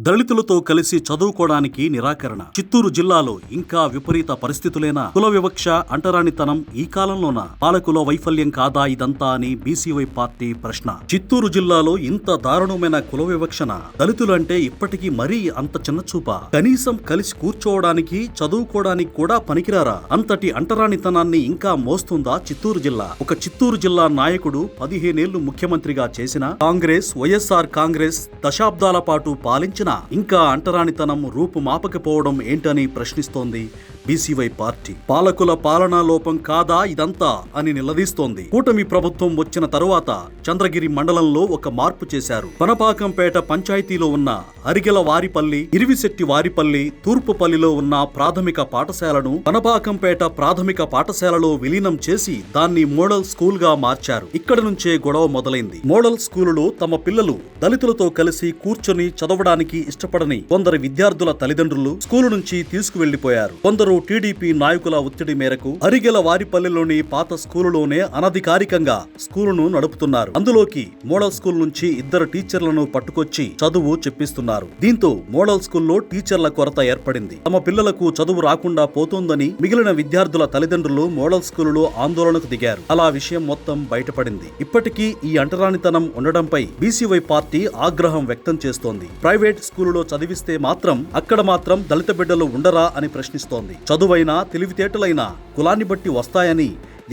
దళితులతో కలిసి చదువుకోవడానికి నిరాకరణ. చిత్తూరు జిల్లాలో ఇంకా విపరీత పరిస్థితులేనా? కుల వివక్ష, అంటరానితనం ఈ కాలంలోనా? పాలకుల వైఫల్యం కాదా ఇదంతా అని బీసీవై పార్టీ ప్రశ్న. చిత్తూరు జిల్లాలో ఇంత దారుణమైన కుల వివక్షన, దళితులంటే ఇప్పటికీ మరీ అంత చిన్నచూపా? కనీసం కలిసి కూర్చోవడానికి, చదువుకోవడానికి కూడా పనికిరారా? అంతటి అంటరానితనాన్ని ఇంకా మోస్తుందా చిత్తూరు జిల్లా? ఒక చిత్తూరు జిల్లా నాయకుడు 15 ఏళ్లు ముఖ్యమంత్రిగా చేసిన కాంగ్రెస్, వైఎస్ఆర్ కాంగ్రెస్ దశాబ్దాల పాటు పాలించిన ఇంకా అంటరానితనం రూపుమాపకపోవడం ఏంటని ప్రశ్నిస్తోంది బీసీవై పార్టీ. పాలకుల పాలనా లోపం కాదా ఇదంతా అని నిలదీస్తోంది. కూటమి ప్రభుత్వం వచ్చిన తరువాత చంద్రగిరి మండలంలో ఒక మార్పు చేశారు. పనపాకంపేట పంచాయతీలో ఉన్న అరిగెల వారిపల్లి, ఇరివిశెట్టి వారిపల్లి, తూర్పుపల్లిలో ఉన్న ప్రాథమిక పాఠశాలను పనపాకంపేట ప్రాథమిక పాఠశాలలో విలీనం చేసి దాన్ని మోడల్ స్కూల్ గా మార్చారు. ఇక్కడ నుంచే గొడవ మొదలైంది. మోడల్ స్కూలులో తమ పిల్లలు దళితులతో కలిసి కూర్చొని చదవడానికి ఇష్టపడని కొందరు విద్యార్థుల తల్లిదండ్రులు స్కూలు నుంచి తీసుకువెళ్లిపోయారు. కొందరు టీడీపీ నాయకుల ఒత్తిడి మేరకు అరిగెల వారిపల్లిలోని పాత స్కూలులోనే అనధికారికంగా స్కూలును నడుపుతున్నారు. అందులోకి మోడల్ స్కూల్ నుంచి 2 టీచర్లను పట్టుకొచ్చి చదువు చెప్పిస్తున్నారు. దీంతో మోడల్ స్కూల్లో టీచర్ల కొరత ఏర్పడింది. తమ పిల్లలకు చదువు రాకుండా పోతోందని మిగిలిన విద్యార్థుల తల్లిదండ్రులు మోడల్ స్కూలులో ఆందోళనకు దిగారు. అలా విషయం మొత్తం బయటపడింది. ఇప్పటికీ ఈ అంటరానితనం ఉండడంపై బీసీవై పార్టీ ఆగ్రహం వ్యక్తం చేస్తోంది. ప్రైవేట్ స్కూలులో చదివిస్తే మాత్రం అక్కడ మాత్రం దళిత బిడ్డలు ఉండరా అని ప్రశ్నిస్తోంది. చదువైనా, తెలివితేటలైనా కులాన్ని బట్టి వస్తాయని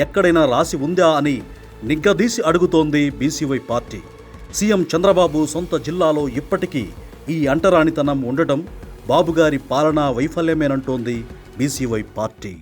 ఎక్కడైనా రాసి ఉందా అని నిగ్గదీసి అడుగుతోంది బీసీవై పార్టీ. సీఎం చంద్రబాబు సొంత జిల్లాలో ఇప్పటికీ ఈ అంటరానితనం ఉండటం బాబుగారి పాలనా వైఫల్యమేనంటోంది బీసీవై పార్టీ.